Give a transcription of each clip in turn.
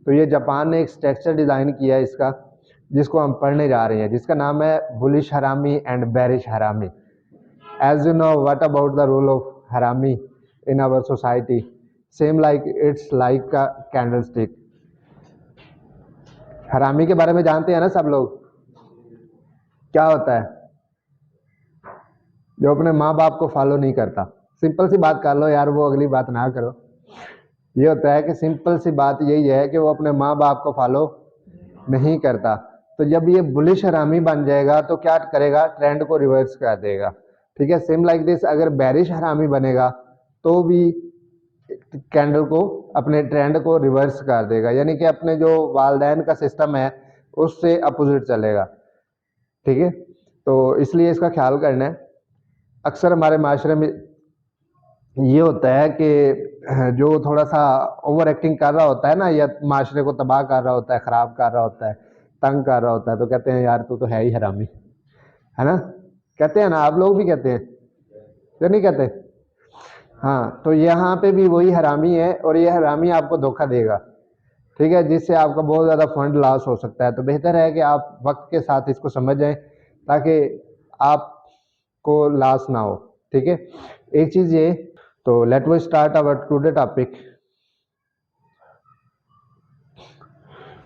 तो ये जापान ने एक स्ट्रक्चर डिज़ाइन किया है इसका, जिसको हम पढ़ने जा रहे हैं, जिसका नाम है bullish harami and bearish harami. As you know what about the role of harami in our society, same like it's like a candle stick. Harami के बारे में जानते हैं ना सब लोग, क्या होता है? जो अपने माँ बाप को फॉलो नहीं करता। सिंपल सी बात कर लो यार, वो अगली बात ना करो। ये होता है कि सिंपल सी बात यही है कि वो अपने माँ बाप को फॉलो नहीं करता। तो जब ये बुलिश हरामी बन जाएगा तो क्या करेगा? ट्रेंड को रिवर्स कर देगा। ठीक है, सेम लाइक दिस अगर बेरिश हरामी बनेगा तो भी कैंडल को, अपने ट्रेंड को रिवर्स कर देगा, यानी कि अपने जो वालदैन का सिस्टम है उससे अपोजिट चलेगा। ठीक है, तो इसलिए इसका ख्याल करना है। अक्सर हमारे माशरे में ये होता है कि जो थोड़ा सा ओवर एक्टिंग कर रहा होता है ना, या माशरे को तबाह कर रहा होता है, ख़राब कर रहा होता है, तंग कर रहा होता है, तो कहते हैं यार तू तो है ही हरामी, है ना? कहते हैं ना, आप लोग भी कहते हैं, तो नहीं कहते? हाँ, तो यहाँ पे भी वही हरामी है और ये हरामी आपको धोखा देगा। ठीक है, जिससे आपका बहुत ज़्यादा फंड लॉस हो सकता है। तो बेहतर है कि आप वक्त के साथ इसको समझ जाएं ताकि आपको लॉस ना हो। ठीक है, एक चीज़ ये, तो let we start our today topic,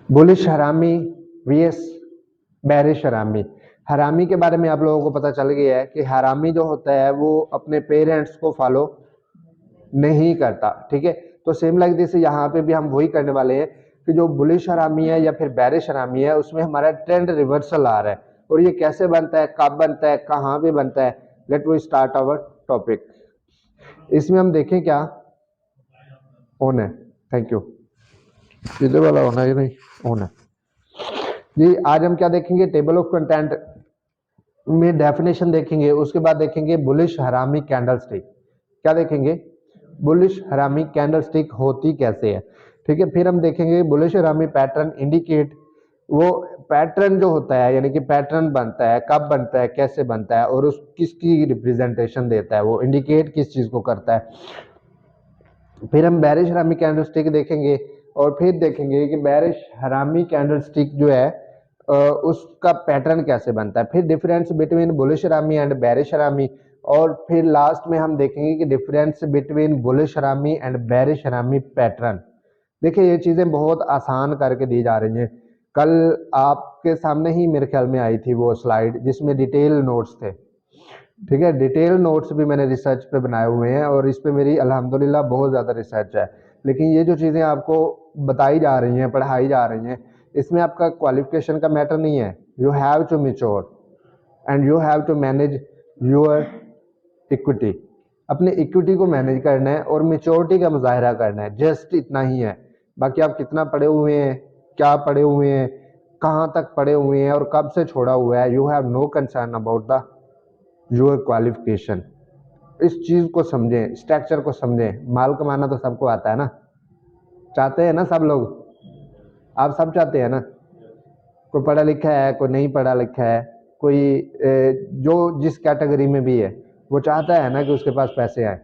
bullish harami VS bearish harami. Harami के बारे में आप लोगों को पता चल गया है कि हरामी जो होता है वो अपने पेरेंट्स को फॉलो नहीं करता। ठीक है, तो सेम लाइक दिस यहाँ पे भी हम वही करने वाले हैं कि जो बुलिश हरामी है या फिर बेरिश हरामी है उसमें हमारा ट्रेंड रिवर्सल आ रहा है। और ये कैसे बनता है, कब बनता है, कहाँ पे बनता है? Let we start our topic. इसमें हम देखें क्या ऑन है, थैंक यू, इधर वाला होना है नहीं ऑन है जी। आज हम क्या देखेंगे? टेबल ऑफ कंटेंट में डेफिनेशन देखेंगे, उसके बाद देखेंगे बुलिश हरामी कैंडलस्टिक। क्या देखेंगे? बुलिश हरामी कैंडलस्टिक होती कैसे है। ठीक है, फिर हम देखेंगे बुलिश हरामी पैटर्न इंडिकेट, वो पैटर्न जो होता है, यानी कि पैटर्न बनता है, कब बनता है, कैसे बनता है, और उस किसकी रिप्रेजेंटेशन देता है, वो इंडिकेट किस चीज को करता है। फिर हम बेरिश हरामी कैंडलस्टिक देखेंगे और फिर देखेंगे कि बेरिश हरामी कैंडलस्टिक जो है उसका पैटर्न कैसे बनता है। फिर difference between bullish harami and bearish हरामी, और फिर लास्ट में हम देखेंगे कि difference between bullish harami and bearish हरामी पैटर्न। देखिए ये चीज़ें बहुत आसान करके दी जा रही हैं। कल आपके सामने ही मेरे ख्याल में आई थी वो स्लाइड जिसमें डिटेल नोट्स थे। ठीक है, डिटेल नोट्स भी मैंने रिसर्च पे बनाए हुए हैं और इस पे मेरी अल्हम्दुलिल्लाह बहुत ज़्यादा रिसर्च है। लेकिन ये जो चीज़ें आपको बताई जा रही हैं, पढ़ाई जा रही हैं, इसमें आपका क्वालिफिकेशन का मैटर नहीं है। You have to mature and you have to manage your equity. अपने इक्विटी को मैनेज करना है और मेच्योरिटी का मुजाहरा करना है, जस्ट इतना ही है। बाकी आप कितना पढ़े हुए हैं, क्या पढ़े हुए हैं, कहाँ तक पढ़े हुए हैं और कब से छोड़ा हुआ है, you have no concern about the your qualification. इस चीज़ को समझें, स्ट्रक्चर को समझें। माल कमाना तो सबको आता है ना, चाहते हैं ना सब लोग, आप सब चाहते हैं ना। कोई पढ़ा लिखा है, कोई नहीं पढ़ा लिखा है, कोई जो जिस कैटेगरी में भी है वो चाहता है ना कि उसके पास पैसे आए,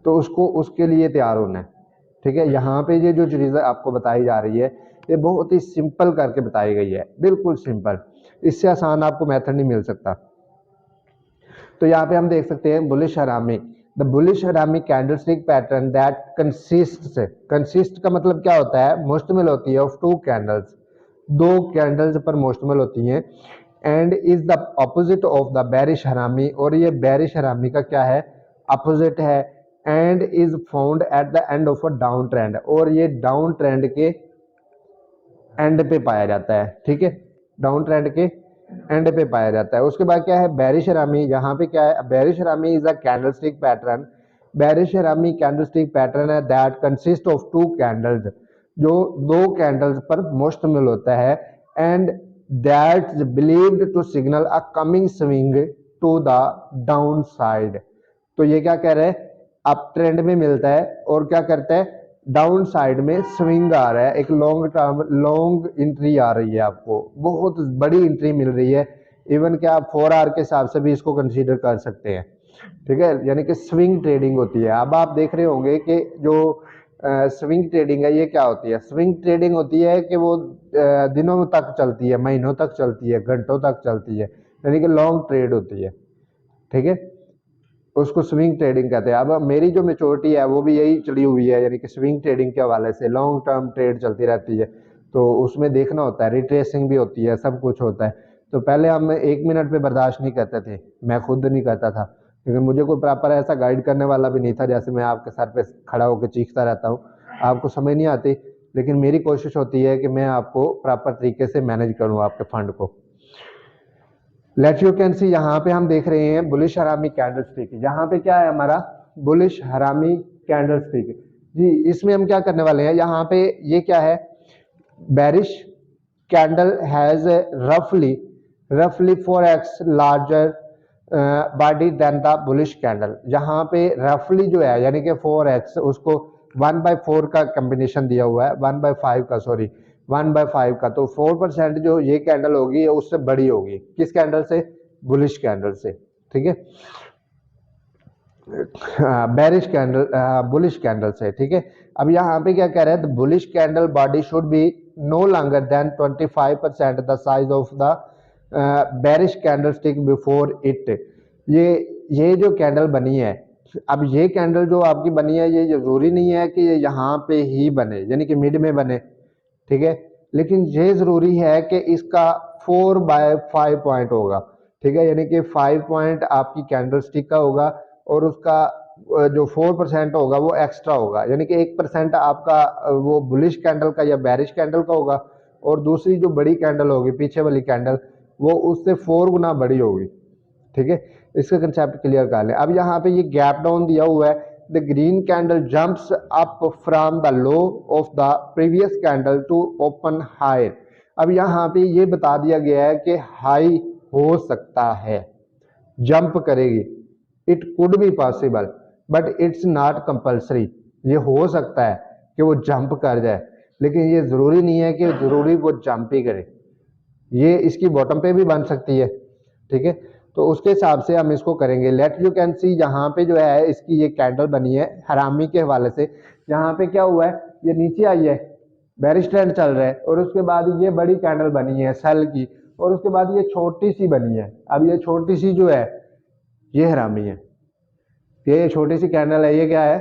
तो उसको उसके लिए तैयार होना है। ठीक है, यहाँ पे ये जो चीज़ें आपको बताई जा रही है ये बहुत ही सिंपल करके बताई गई है, बिल्कुल सिंपल। इससे आसान आपको मेथड नहीं मिल सकता। तो यहाँ पे हम देख सकते हैं बुलिश हरामी, द बुलिश हरामी कैंडलस्टिक पैटर्न दैट कंसिस्ट का मतलब क्या होता है? मुश्तमिल होती है ऑफ टू कैंडल्स, दो कैंडल्स पर मुश्तमिल होती हैं, and is the opposite of the bearish हरामी, और ये बेरिश हरामी का क्या है? अपोजिट है। And is found at the end of a down trend, और ये डाउन ट्रेंड के एंड पे पाया जाता है। ठीक है, डाउन ट्रेंड के एंड पे पाया जाता है। उसके बाद क्या है? बेरिश हरामी। यहाँ पे क्या है? Bearish harami is a candlestick pattern. Bearish harami candlestick pattern है that consist of two candles, जो दो कैंडल्स पर मुश्तमिल होता है, and that believed to signal a coming swing to the down side. तो ये क्या कह रहे हैं? अप ट्रेंड में मिलता है और क्या करता है? डाउन साइड में स्विंग आ रहा है, एक लॉन्ग टर्म लॉन्ग एंट्री आ रही है, आपको बहुत बड़ी एंट्री मिल रही है। इवन कि आप 4 आवर के हिसाब से भी इसको कंसीडर कर सकते हैं। ठीक है, यानी कि स्विंग ट्रेडिंग होती है। अब आप देख रहे होंगे कि जो स्विंग ट्रेडिंग है, ये क्या होती है? स्विंग ट्रेडिंग होती है कि वो दिनों तक चलती है, महीनों तक चलती है, घंटों तक चलती है, यानी कि लॉन्ग ट्रेड होती है, ठीक है, उसको स्विंग ट्रेडिंग कहते हैं। अब मेरी जो मेच्योरिटी है वो भी यही चली हुई है, यानी कि स्विंग ट्रेडिंग के हवाले से लॉन्ग टर्म ट्रेड चलती रहती है, तो उसमें देखना होता है, रिट्रेसिंग भी होती है, सब कुछ होता है। तो पहले हम 1 मिनट पे बर्दाश्त नहीं करते थे, मैं खुद नहीं करता था, क्योंकि मुझे कोई प्रॉपर ऐसा गाइड करने वाला भी नहीं था, जैसे मैं आपके सर पे खड़ा होकर चीखता रहता हूँ, आपको समझ नहीं आती, लेकिन मेरी कोशिश होती है कि मैं आपको प्रॉपर तरीके से मैनेज करूँ आपके फंड को। लेट यू कैन सी, यहाँ पे हम देख रहे हैं बुलिश हरामी कैंडल स्टिक, यहाँ पे क्या है हमारा? बुलिश हरामी कैंडल स्टिक जी। इसमें हम क्या करने वाले हैं, यहाँ पे ये क्या है? बेरिश कैंडल हैज रफली 4x larger body than the bullish candle. यहाँ पे रफली जो है यानी कि 4x, उसको 1/4 का कॉम्बिनेशन दिया हुआ है, 1/5 का, सॉरी 1/5 का, तो 4% जो ये कैंडल होगी उससे बड़ी होगी, किस कैंडल से? बुलिश कैंडल से, ठीक है, बेरिश कैंडल, बुलिश कैंडल से, ठीक है। अब यहाँ पे क्या कह रहे हैं? Bullish candle body should be no longer than 25% the size of the bearish candlestick before it. ये जो कैंडल बनी है, अब ये कैंडल जो आपकी बनी है, ये जरूरी नहीं है कि ये यहाँ पे ही बने, यानी कि मिड में बने, ठीक है, लेकिन ये जरूरी है कि इसका 4/5 पॉइंट होगा, ठीक है, यानी कि 5 पॉइंट आपकी कैंडल स्टिक का होगा, और उसका जो 4% होगा वो एक्स्ट्रा होगा, यानी कि 1% आपका वो बुलिश कैंडल का या बेरिश कैंडल का होगा, और दूसरी जो बड़ी कैंडल होगी पीछे वाली कैंडल, वो उससे 4 गुना बड़ी होगी, ठीक है। इसका कंसेप्ट क्लियर कर लें। अब यहाँ पे ये गैप डाउन दिया हुआ है, the green candle jumps up from the low of the previous candle to open higher. अब यहाँ पे ये बता दिया गया है कि हाई हो सकता है, जंप करेगी, it could be possible but it's not compulsory. ये हो सकता है कि वो जंप कर जाए, लेकिन ये जरूरी नहीं है कि जरूरी वो जंप ही करे, ये इसकी बॉटम पे भी बन सकती है, ठीक है, तो उसके हिसाब से हम इसको करेंगे। लेट यू कैन सी, यहाँ पे जो है इसकी ये कैंडल बनी है हरामी के हवाले से। यहाँ पे क्या हुआ है, ये नीचे आई है, बेरिश ट्रेंड चल रहा है, और उसके बाद ये बड़ी कैंडल बनी है सेल की, और उसके बाद ये छोटी सी बनी है। अब ये छोटी सी जो है ये हरामी है, ये छोटी सी कैंडल है, ये क्या है?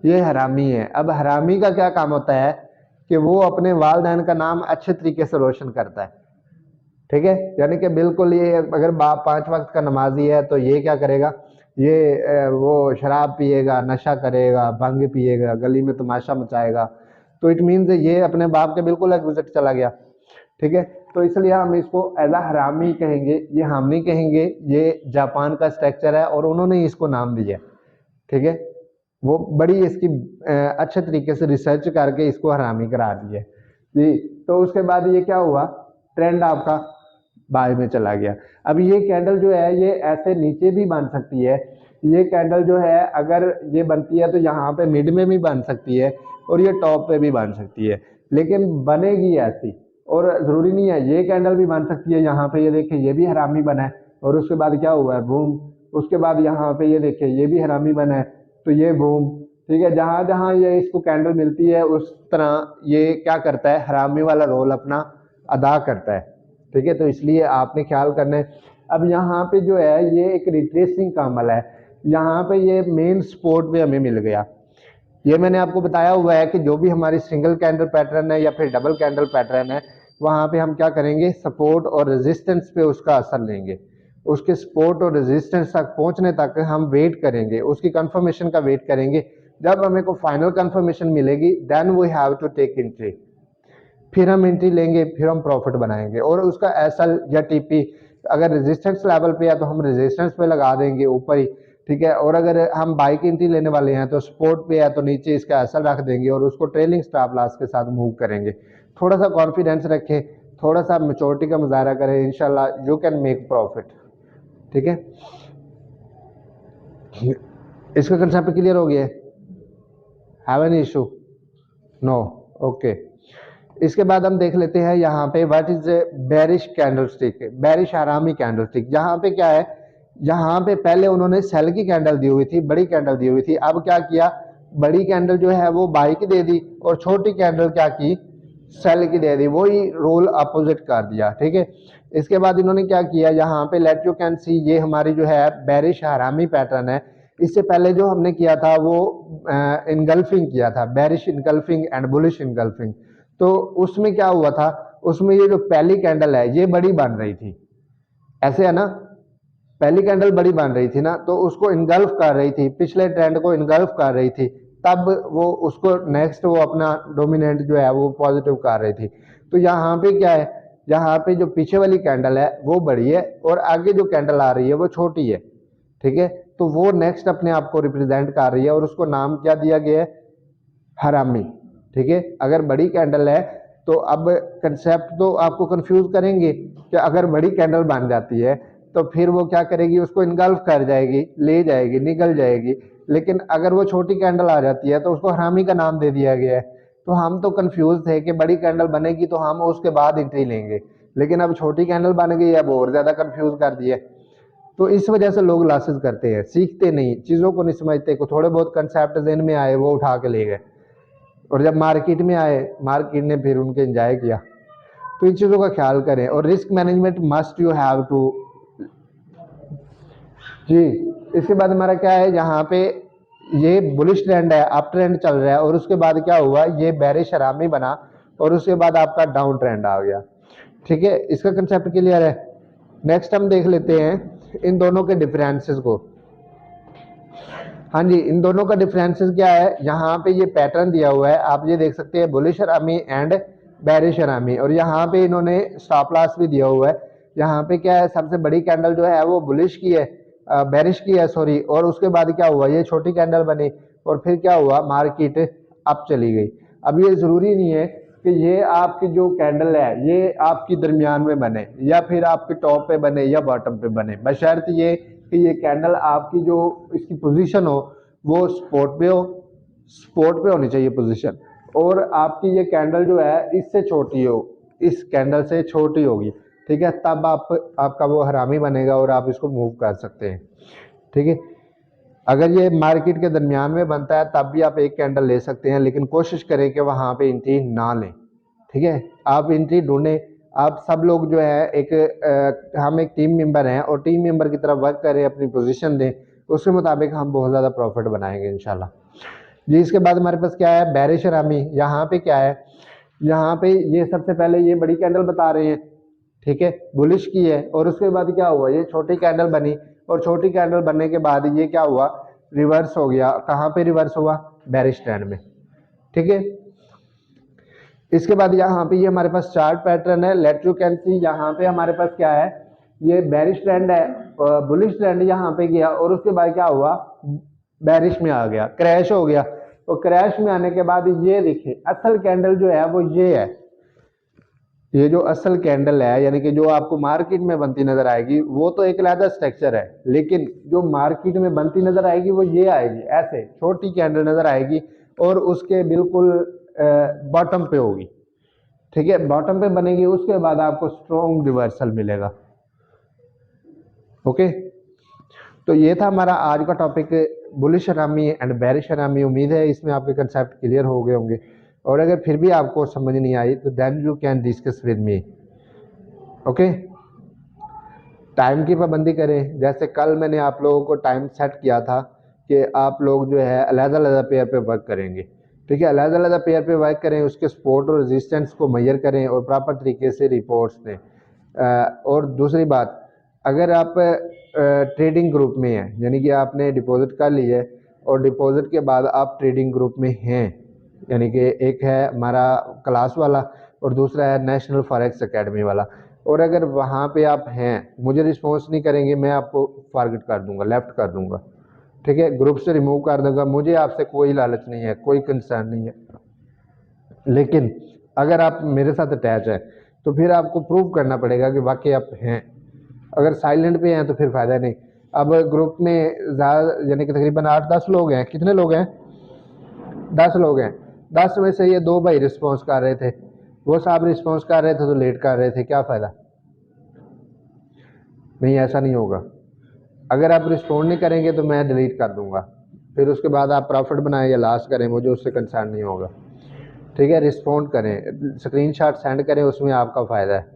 ये हरामी है। अब हरामी का क्या काम होता है कि वो अपने वालदैन का नाम अच्छे तरीके से रोशन करता है, ठीक है, यानी कि बिल्कुल ये अगर बाप 5 वक्त का नमाजी है तो ये क्या करेगा? ये वो शराब पिएगा, नशा करेगा, भंग पिएगा, गली में तमाशा मचाएगा, तो इट मीन्स ये अपने बाप के बिल्कुल अपोजिट चला गया, ठीक है। तो इसलिए हम इसको एज अ हरामी कहेंगे, ये हम नहीं कहेंगे, ये जापान का स्ट्रक्चर है और उन्होंने इसको नाम दिया, ठीक है, वो बड़ी इसकी अच्छे तरीके से रिसर्च करके इसको हरामी करा दी है जी। तो उसके बाद ये क्या हुआ? ट्रेंड आपका बाय में चला गया। अब ये कैंडल जो है ये ऐसे नीचे भी बन सकती है, ये कैंडल जो है अगर ये बनती है तो यहाँ पे मिड में भी बन सकती है, और ये टॉप पे भी बन सकती है, लेकिन बनेगी ऐसी, और जरूरी नहीं है, ये कैंडल भी बन सकती है। यहाँ पे ये देखिए ये भी हरामी बना है, और उसके बाद क्या हुआ है? बूम। उसके बाद यहाँ पे ये देखिए ये भी हरामी बना है, तो ये बूम, ठीक है। जहां जहां ये इसको कैंडल मिलती है उस तरह ये क्या करता है? हरामी वाला रोल अपना अदा करता है, ठीक है, तो इसलिए आपने ख्याल करना है। अब यहाँ पे जो है ये एक रिट्रेसिंग का अमल है, यहाँ पे ये मेन सपोर्ट पे हमें मिल गया। ये मैंने आपको बताया हुआ है कि जो भी हमारी सिंगल कैंडल पैटर्न है या फिर डबल कैंडल पैटर्न है, वहाँ पे हम क्या करेंगे? सपोर्ट और रेजिस्टेंस पे उसका असर लेंगे, उसके सपोर्ट और रेजिस्टेंस तक पहुँचने तक हम वेट करेंगे, उसकी कंफर्मेशन का वेट करेंगे। जब हमें को फाइनल कंफर्मेशन मिलेगी then we have to take entry, फिर हम एंट्री लेंगे, फिर हम प्रॉफिट बनाएंगे। और उसका एसएल या टीपी अगर रेजिस्टेंस लेवल पे है तो हम रेजिस्टेंस पे लगा देंगे ऊपर ही, ठीक है, और अगर हम बाई की एंट्री लेने वाले हैं तो सपोर्ट पे है तो नीचे इसका एसएल रख देंगे और उसको ट्रेलिंग स्टॉप लॉस के साथ मूव करेंगे। थोड़ा सा कॉन्फिडेंस रखें, थोड़ा सा मैच्योरिटी का मुजाहरा करें, इंशाल्लाह यू कैन मेक प्रॉफिट, ठीक है। इसका कंसेप्ट क्लियर हो गया? Have any issue? No? Okay. इसके बाद हम देख लेते हैं यहाँ पे what is bearish candlestick, bearish harami candlestick. यहाँ पे क्या है? यहाँ पे पहले उन्होंने सेल की कैंडल दी हुई थी, बड़ी कैंडल दी हुई थी, अब क्या किया? बड़ी कैंडल जो है वो बाई की दे दी और छोटी कैंडल क्या की, सेल की दे दी, वही रोल अपोजिट कर दिया। ठीक है, इसके बाद इन्होंने क्या किया, यहाँ पे लेट यू कैन सी, ये हमारी जो है बेरिश हरामी पैटर्न है। इससे पहले जो हमने किया था वो इनगल्फिंग किया था, bearish engulfing and bullish engulfing. तो उसमें क्या हुआ था, उसमें ये जो पहली कैंडल है ये बड़ी बन रही थी, ऐसे है ना, पहली कैंडल बड़ी बन रही थी ना, तो उसको इनगल्फ कर रही थी, पिछले ट्रेंड को इनगल्फ कर रही थी, तब वो उसको नेक्स्ट वो अपना डोमिनेंट जो है वो पॉजिटिव कर रही थी। तो यहाँ पे क्या है, यहाँ पे जो पीछे वाली कैंडल है वो बड़ी है और आगे जो कैंडल आ रही है वो छोटी है। ठीक है, तो वो नेक्स्ट अपने आप को रिप्रेजेंट कर रही है और उसको नाम क्या दिया गया है, हरामी। ठीक है, अगर बड़ी कैंडल है तो अब कंसेप्ट तो आपको कंफ्यूज करेंगे कि अगर बड़ी कैंडल बन जाती है तो फिर वो क्या करेगी, उसको इनगल्फ कर जाएगी, ले जाएगी, निकल जाएगी। लेकिन अगर वो छोटी कैंडल आ जाती है तो उसको हरामी का नाम दे दिया गया है। तो हम तो कंफ्यूज थे कि बड़ी कैंडल बनेगी तो हम उसके बाद एंट्री लेंगे, लेकिन अब छोटी कैंडल बन गई है, अब और ज्यादा कंफ्यूज कर दिया। तो इस वजह से लोग लॉसेस करते हैं, सीखते नहीं, चीजों को नहीं समझते, को थोड़े बहुत कंसेप्ट ज़हन में आए वो उठा के ले गए और जब मार्केट में आए मार्केट ने फिर उनके एंजॉय किया। तो इन चीज़ों का ख्याल करें और risk management must you have to. जी, इसके बाद हमारा क्या है, यहाँ पे ये बुलिश ट्रेंड है, अप ट्रेंड चल रहा है और उसके बाद क्या हुआ, ये बेरिश हरामी बना और उसके बाद आपका डाउन ट्रेंड आ गया। ठीक है, इसका कंसेप्ट क्लियर है। नेक्स्ट हम देख लेते हैं इन दोनों के डिफरेंसेस को। हाँ जी, इन दोनों का डिफरेंसेस क्या है, यहाँ पे ये पैटर्न दिया हुआ है, आप ये देख सकते हैं, बुलिश हरामी एंड बेरिश हरामी, और यहाँ पे इन्होंने स्टॉप लॉस भी दिया हुआ है। यहाँ पे क्या है, सबसे बड़ी कैंडल जो है वो बुलिश की है, बेरिश की है सॉरी, और उसके बाद क्या हुआ, ये छोटी कैंडल बनी और फिर क्या हुआ, मार्केट अप चली गई। अब ये जरूरी नहीं है कि ये आपकी जो कैंडल है ये आपकी दरमियान में बने या फिर आपके टॉप पे बने या बॉटम पे बने, बशर्त ये कि ये कैंडल आपकी जो इसकी पोजीशन हो वो स्पॉट पे हो, स्पॉट पे होनी चाहिए पोजीशन, और आपकी ये कैंडल जो है इससे छोटी हो, इस कैंडल से छोटी होगी। ठीक है, तब आपका वो हरामी बनेगा और आप इसको मूव कर सकते हैं। ठीक है, अगर ये मार्केट के दरमियान में बनता है तब भी आप एक कैंडल ले सकते हैं, लेकिन कोशिश करें कि वहाँ पे एंट्री ना लें। ठीक है, आप एंट्री ढूंढें। आप सब लोग जो है हम एक टीम मेंबर हैं और टीम मेंबर की तरफ वर्क करें, अपनी पोजीशन दें, उसके मुताबिक हम बहुत ज़्यादा प्रॉफिट बनाएंगे इंशाल्लाह जी। इसके बाद हमारे पास क्या है, बेरिश हरामी। यहाँ पे क्या है, यहाँ पे ये सबसे पहले ये बड़ी कैंडल बता रहे हैं, ठीक है, बुलिश की है, और उसके बाद क्या हुआ, ये छोटी कैंडल बनी और छोटी कैंडल बनने के बाद ये क्या हुआ, रिवर्स हो गया। कहाँ पे रिवर्स हुआ, बेरिश ट्रेंड में। ठीक है, इसके बाद यहाँ पे ये हमारे पास चार्ट पैटर्न है, लेट यू कैन सी। यहाँ पे हमारे पास क्या है, ये बेरिश ट्रेंड है, बुलिश ट्रेंड यहाँ पे गया और उसके बाद क्या हुआ, बेरिश में आ गया, क्रैश हो गया। तो क्रैश में आने के बाद ये देखिए असल कैंडल जो है वो ये है, ये जो असल कैंडल है यानी कि जो आपको मार्केट में बनती नजर आएगी वो तो एक अलग स्ट्रक्चर है, लेकिन जो मार्केट में बनती नजर आएगी वो ये आएगी, ऐसे छोटी कैंडल नजर आएगी और उसके बिल्कुल बॉटम पे होगी। ठीक है, बॉटम पे बनेगी, उसके बाद आपको स्ट्रॉन्ग रिवर्सल मिलेगा। ओके, तो ये था हमारा आज का topic, bullish harami and bearish हरामी। उम्मीद है इसमें आपके कंसेप्ट क्लियर हो गए होंगे, और अगर फिर भी आपको समझ नहीं आई तो then you can discuss with me. Okay, time की पाबंदी करें, जैसे कल मैंने आप लोगों को टाइम सेट किया था कि आप लोग जो है अलग-अलग पेयर पे वर्क करेंगे। ठीक है, अलग-अलग पेयर पे वर्क करें, उसके सपोर्ट और रेजिस्टेंस को मेजर करें और प्रॉपर तरीके से रिपोर्ट्स दें। और दूसरी बात, अगर आप ट्रेडिंग ग्रुप में हैं, यानी कि आपने डिपॉजिट कर ली है और डिपॉजिट के बाद आप ट्रेडिंग ग्रुप में हैं, यानी कि एक है हमारा क्लास वाला और दूसरा है नेशनल फॉरेक्स एकेडमी वाला, और अगर वहाँ पे आप हैं, मुझे रिस्पॉन्स नहीं करेंगे, मैं आपको फॉरवर्ड कर दूंगा, लेफ्ट कर दूंगा। ठीक है, ग्रुप से रिमूव कर दूंगा, मुझे आपसे कोई लालच नहीं है, कोई कंसर्न नहीं है। लेकिन अगर आप मेरे साथ अटैच है तो फिर आपको प्रूव करना पड़ेगा कि वाकई आप हैं। अगर साइलेंट पे हैं तो फिर फायदा नहीं। अब ग्रुप में ज़्यादा यानी कि तकरीबन 8-10 लोग हैं, कितने लोग हैं, 10 लोग हैं, 10 में से ये 2 भाई रिस्पॉन्स कर रहे थे, वो साहब रिस्पॉन्स कर रहे थे तो लेट कर रहे थे, क्या फ़ायदा। नहीं, ऐसा नहीं होगा। अगर आप रिस्पॉन्ड नहीं करेंगे तो मैं डिलीट कर दूंगा, फिर उसके बाद आप प्रॉफिट बनाएं या लॉस करें, मुझे उससे कंसर्न नहीं होगा। ठीक है, रिस्पॉन्ड करें, स्क्रीनशॉट सेंड करें, उसमें आपका फ़ायदा है।